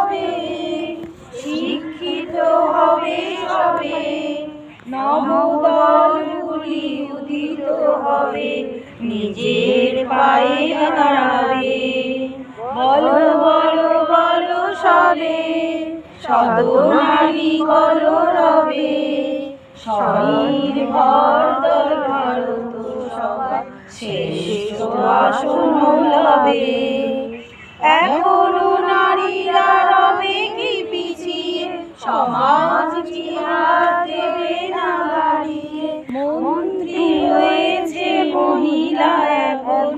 হবে, শিক্ষিত হবে সবে, নবদলগুলি উদিত হবে, নিজের পায়ে দাঁড়াবে। বলো বলো বলো সবে, শতনারী কলরবে, স্বনির্ভর দল ভারত সভা শ্রেষ্ঠ আসন লবে। এখনো নারীরা রবে কি পিছিয়ে, সমাজ কি হাত দেবে না বাড়িয়ে। মন্ত্রী হয়েছে মহিলা এখন,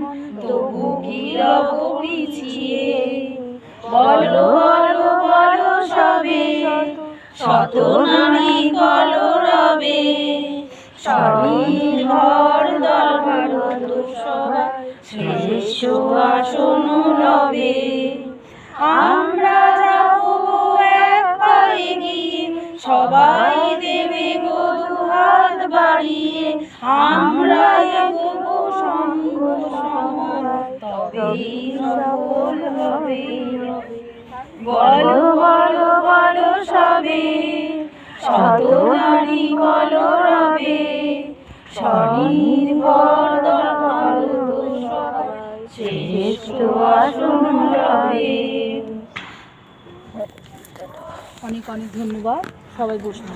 তবু কি রব পিছিয়ে। বলো বলো বলো সবে, শতনারী কলরবে, স্বনির্ভর দল ভারত সভা শ্রেষ্ঠ আসন লবে। আমরা যাব এক পা এগিয়ে, সবাই দেবে গো দুহাত বাড়িয়ে। আমরা এগোবো সঙ্গ সমরায়, তবেই সফল হবে। বলো বলো বলো সবে, শতনারী কলরবে, স্বনির্ভর দল ভারত সভা শ্রেষ্ঠ আসন লবে। অনেক অনেক ধন্যবাদ। সবাই বসুন।